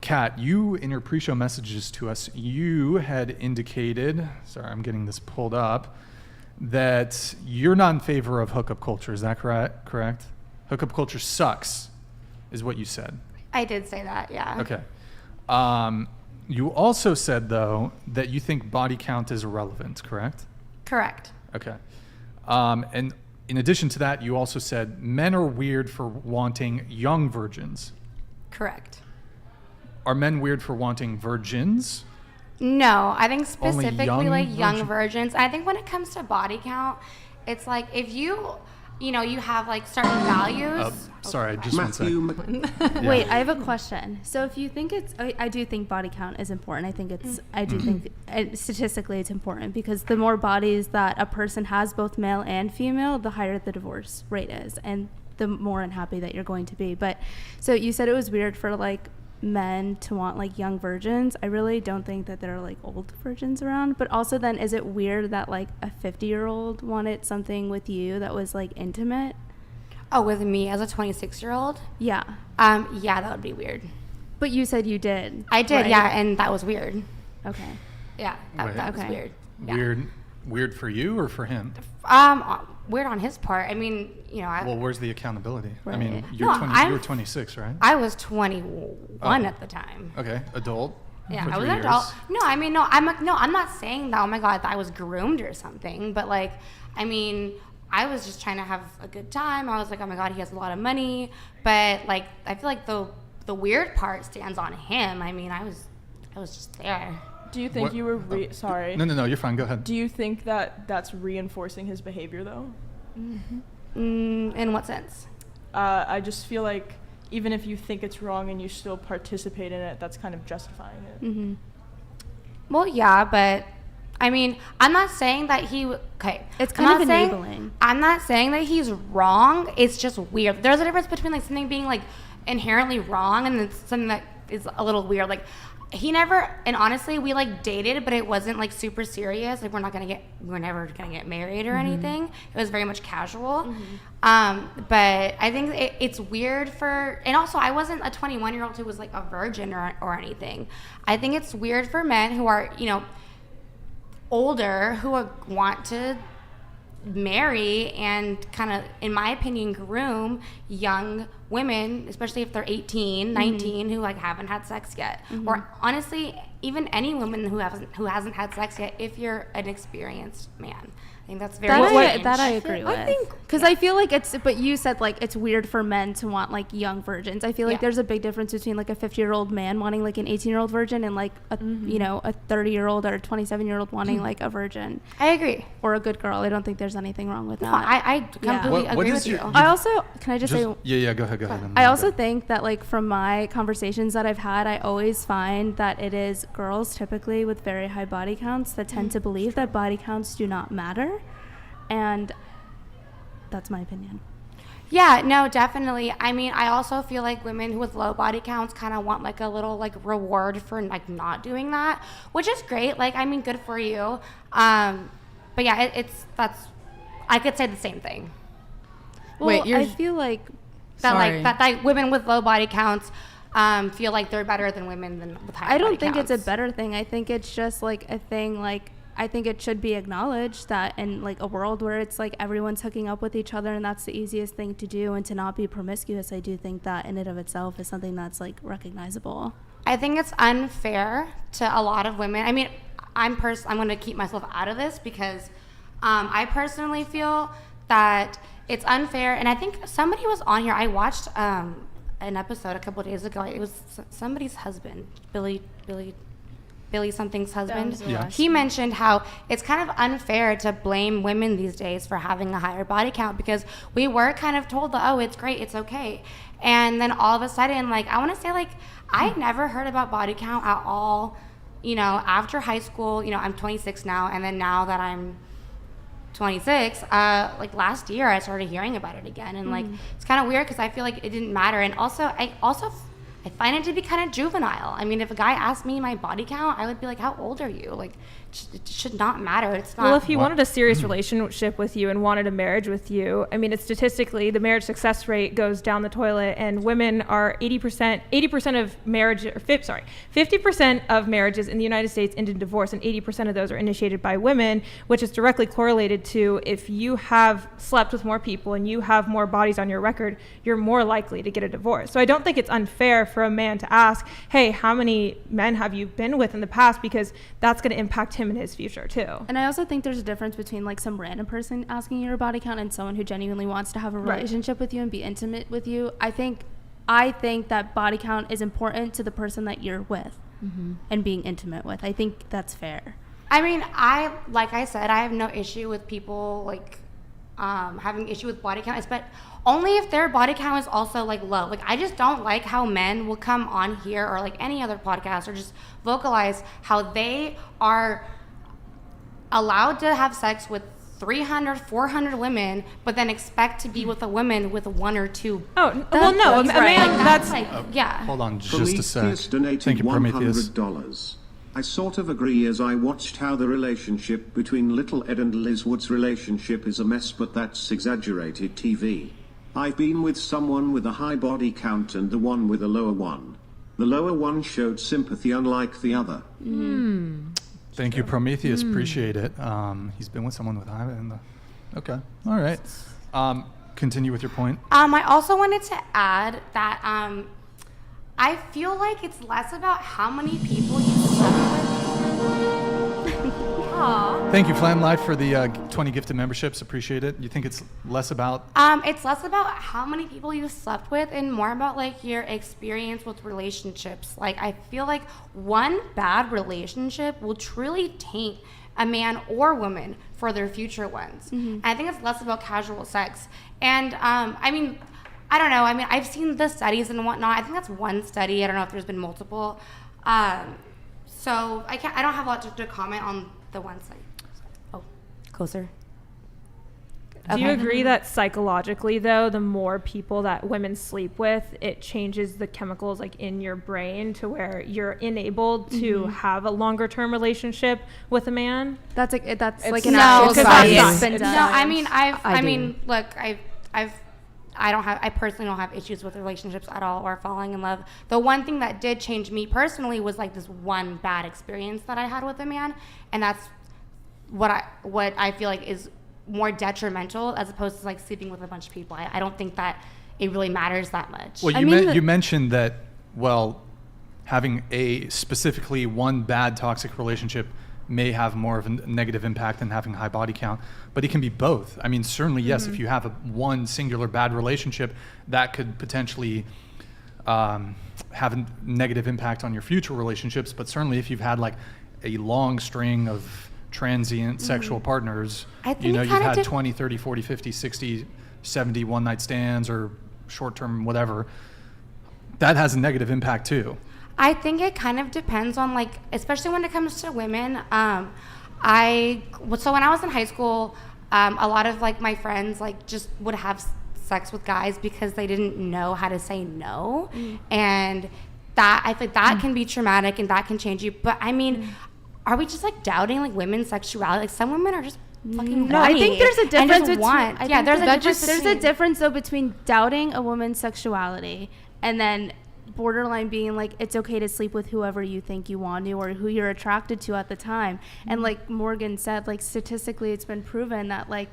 Kat, you, in your pre-show messages to us, you had indicated, sorry, I'm getting this pulled up, that you're not in favor of hookup culture. Is that correct? Hookup culture sucks, is what you said. I did say that, yeah. Okay. You also said, though, that you think body count is irrelevant, correct? Correct. Okay. And in addition to that, you also said men are weird for wanting young virgins. Correct. Are men weird for wanting virgins? No, I think specifically young virgins. virgins. I think when it comes to body count, it's like if you have like certain values. Sorry, just one second. Wait, I have a question. So if you think I do think body count is important. I do think statistically it's important because the more bodies that a person has, both male and female, the higher the divorce rate is, and the more unhappy that you're going to be. But so you said it was weird for like men to want like young virgins. I really don't think that there are like old virgins around. But also then, is it weird that like a 50-year-old wanted something with you that was like intimate? Oh, with me as a 26-year-old? Yeah. Yeah, that would be weird. But you said you did. I did, right? yeah, and that was weird. Okay. Yeah, that was weird. Yeah. Weird for you or for him? Weird on his part. I mean, well, where's the accountability? Right. I mean, you were 26, right? I was 21 at the time. Okay, adult. Yeah, for I was 3 an adult. years. No, I mean, I'm not saying that. Oh my God, that I was groomed or something. But like, I mean, I was just trying to have a good time. I was like, oh my God, he has a lot of money. But like, I feel like the weird part stands on him. I mean, I was just there. Do you think you were sorry? No, you're fine. Go ahead. Do you think that that's reinforcing his behavior though? In what sense? I just feel like even if you think it's wrong and you still participate in it, that's kind of justifying it. Mm-hmm. Well, yeah, but I mean, I'm not saying that it's kind of enabling. I'm not saying that he's wrong. It's just weird. There's a difference between like something being like inherently wrong and then something that is a little weird. Like he never, and honestly, we like dated, but it wasn't like super serious. Like we're never gonna get married or anything. It was very much casual. But I think it's weird and also I wasn't a 21-year-old who was like a virgin or anything. I think it's weird for men who are, older, who want to marry and kind of, in my opinion, groom young women, especially if they're 18, 19, who like haven't had sex yet. Or honestly, even any woman who hasn't had sex yet, if you're an experienced man. I think that's very strange. That I agree with. I think because I feel like but you said like it's weird for men to want like young virgins. I feel like there's a big difference between like a 50-year-old man wanting like an 18-year-old virgin and like a a 30-year-old or a 27-year-old wanting like a virgin. I agree. Or a good girl. I don't think there's anything wrong with that. No, I completely agree with you. I also can I just say yeah, go ahead. I also think that like from my conversations that I've had, I always find that it is girls typically with very high body counts that tend to believe that body counts do not matter. And that's my opinion. Yeah, no, definitely. I mean, I also feel like women with low body counts kind of want like a little like reward for like not doing that, which is great. Like, I mean, good for you. But yeah, I could say the same thing. Well, I feel like that women with low body counts feel like they're better than women with high body counts. I don't think it's a better thing. I think it's just like a thing like I think it should be acknowledged that in like a world where it's like everyone's hooking up with each other and that's the easiest thing to do and to not be promiscuous, I do think that in and of itself is something that's like recognizable. I think it's unfair to a lot of women. I mean, I'm going to keep myself out of this because I personally feel that it's unfair. And I think somebody was on here. I watched an episode a couple of days ago. It was somebody's husband, Billy something's husband. He mentioned how it's kind of unfair to blame women these days for having a higher body count because we were kind of told that, oh, it's great, it's okay. And then all of a sudden, like, I want to say, like, I never heard about body count at all, after high school. I'm 26 now, and then now that I'm 26, like last year I started hearing about it again, and like it's kind of weird because I feel like it didn't matter. And also I I find it to be kind of juvenile. I mean, if a guy asked me my body count, I would be like, how old are you? Like, it should not matter. It's not. Well, if he wanted a serious relationship with you and wanted a marriage with you, I mean, it's statistically, the marriage success rate goes down the toilet, and women are 80% of marriage, 50% of marriages in the United States end in divorce, and 80% of those are initiated by women, which is directly correlated to if you have slept with more people and you have more bodies on your record, you're more likely to get a divorce. So I don't think it's unfair for a man to ask, hey, how many men have you been with in the past? Because that's going to impact him in his future too. And I also think there's a difference between like some random person asking your body count and someone who genuinely wants to have a relationship with you and be intimate with you. I think that body count is important to the person that you're with and being intimate with. I think that's fair. I mean, like I said, I have no issue with people like having issue with body count, but only if their body count is also like low. Like, I just don't like how men will come on here or like any other podcast or just vocalize how they are allowed to have sex with 300, 400 women, but then expect to be with a woman with 1 or 2. Oh, well, no, a man, that's like, yeah. Hold on just a sec. Prometheus donated Thank you, Prometheus. $100. I sort of agree as I watched how the relationship between Little Ed and Liz Wood's relationship is a mess, but that's exaggerated TV. I've been with someone with a high body count and the one with a lower one. The lower one showed sympathy unlike the other. Thank you, Prometheus. Appreciate it. He's been with someone with high. Okay. All right. Continue with your point. I also wanted to add that I feel like it's less about how many people you slept with. Thank you, Flam Life, for the 20 gifted memberships. Appreciate it. You think it's less about? It's less about how many people you slept with and more about like your experience with relationships. Like, I feel like one bad relationship will truly taint a man or woman for their future ones. And I think it's less about casual sex. And I mean, I don't know. I mean, I've seen the studies and whatnot. I think that's one study. I don't know if there's been multiple. So I don't have a lot to comment on the one study. Oh, closer. Do you agree that psychologically, though, the more people that women sleep with, it changes the chemicals like in your brain to where you're enabled to have a longer-term relationship with a man? That's like an no, actual study. that's It's been not- done. No, I mean, I do. mean, look, I personally don't have issues with relationships at all or falling in love. The one thing that did change me personally was like this one bad experience that I had with a man, and that's what I feel like is more detrimental as opposed to like sleeping with a bunch of people. I don't think that it really matters that much. Well, you mentioned that, well, having specifically one bad toxic relationship may have more of a negative impact than having high body count, but it can be both. I mean, certainly, yes, if you have one singular bad relationship, that could potentially have a negative impact on your future relationships, but certainly if you've had like a long string of transient sexual partners, I think you know, it you've kinda had 20, 30, 40, 50, 60, 70 one-night stands or short-term whatever, that has a negative impact too. I think it kind of depends on like, especially when it comes to women. So when I was in high school, a lot of like my friends like just would have sex with guys because they didn't know how to say no, and that I think that can be traumatic and that can change you. But I mean, are we just like doubting like women's sexuality? Like, some women are just fucking No, I horny think there's a and difference just between. want. I Yeah, think there's a that difference. there's a difference though between doubting a woman's sexuality and then borderline being like it's okay to sleep with whoever you think you want to or who you're attracted to at the time. And like Morgan said, like statistically, it's been proven that like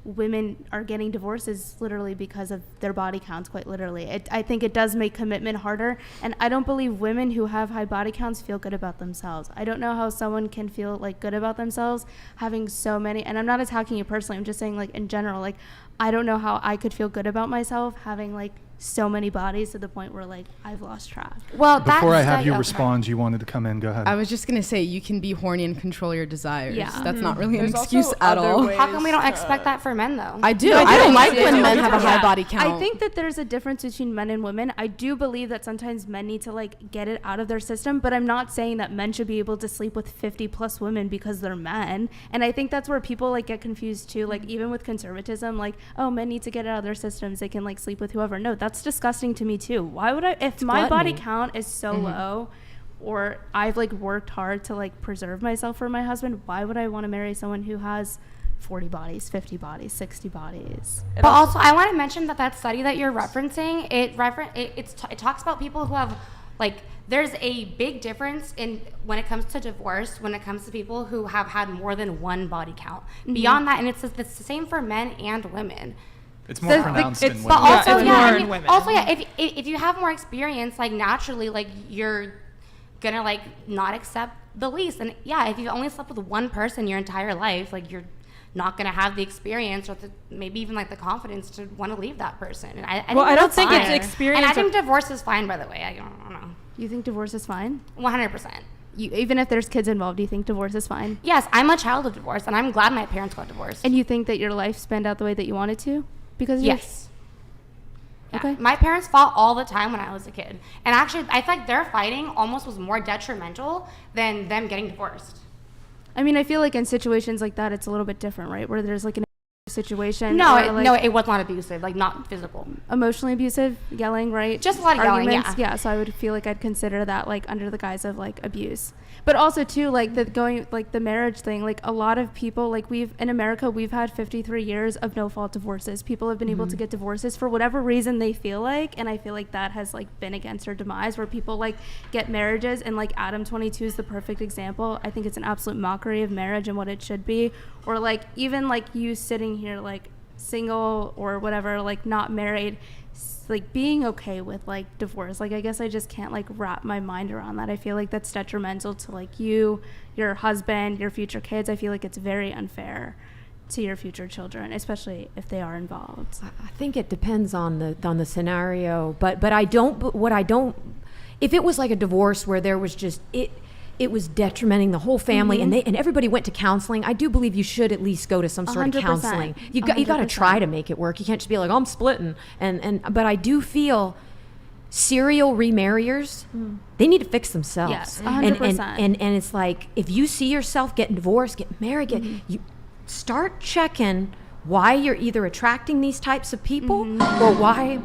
women are getting divorces literally because of their body counts, quite literally. I think it does make commitment harder, and I don't believe women who have high body counts feel good about themselves. I don't know how someone can feel like good about themselves having so many, and I'm not attacking you personally, I'm just saying like in general, like I don't know how I could feel good about myself having like so many bodies to the point where like I've lost track. Well, Before I have that's you okay. respond, you wanted to come in. Go ahead. I was just going to say, you can be horny and control your desires. Yeah. That's not really an There's excuse also at other all. ways How come we don't to- expect that for men though? I do. No, I don't do. like It's when a men have a difference. high body count. I think that there's a difference between men and women. I do believe that sometimes men need to like get it out of their system, but I'm not saying that men should be able to sleep with 50 plus women because they're men. And I think that's where people like get confused too. Like even with conservatism, like, oh, men need to get it out of their systems, they can like sleep with whoever. No, that's that's disgusting to me too. Why would I, if my body gluttony. count is so low, or I've like worked hard to like preserve myself for my husband, why would I want to marry someone who has 40 bodies, 50 bodies, 60 bodies? But also, I want to mention that study that you're referencing, it talks about people who have, like, there's a big difference in when it comes to divorce, when it comes to people who have had more than one body count. Beyond that, and it's the same for men and women. It's more pronounced in women. But also, it's yeah, more I in mean, women. also, yeah, if you have more experience, like, naturally, like, you're gonna, like, not accept the lease. And yeah, if you've only slept with one person your entire life, like, you're not gonna have the experience or maybe even like the confidence to want to leave that person. And I don't think it's fine. experience. And I think divorce is fine, by the way. I don't know. You think divorce is fine? 100%. Even if there's kids involved, do you think divorce is fine? Yes, I'm a child of divorce, and I'm glad my parents got divorced. And you think that your life spanned out the way that you wanted to? Because of your- Yes. Yeah. Okay. My parents fought all the time when I was a kid. And actually, I feel like their fighting almost was more detrimental than them getting divorced. I mean, I feel like in situations like that, it's a little bit different, right? Where there's like an situation. No, or, like, no, it was not abusive, like not physical. emotionally abusive, yelling, right? Just a lot of yelling, Arguments. yeah. So I would feel like I'd consider that like under the guise of like abuse. But also too, like the marriage thing, like a lot of people, like in America, we've had 53 years of no fault divorces. People have been able to get divorces for whatever reason they feel like. And I feel like that has like been against our demise, where people like get marriages, and like Adam 22 is the perfect example. I think it's an absolute mockery of marriage and what it should be. Or like even like you sitting here like single or whatever, like not married, like being okay with like divorce. Like I guess I just can't like wrap my mind around that. I feel like that's detrimental to like you, your husband, your future kids. I feel like it's very unfair to your future children, especially if they are involved. I think it depends on the scenario, but I don't. If it was like a divorce where there was just it was detrimenting the whole family, and everybody went to counseling, I do believe you should at least go to some sort of 100%. counseling. You got to try to make it work. You can't just be like, I'm splitting. But I do feel serial remarriers, they need to fix themselves. Yes, 100%. And it's like, if you see yourself getting divorced, getting married, you start checking why you're either attracting these types of people or why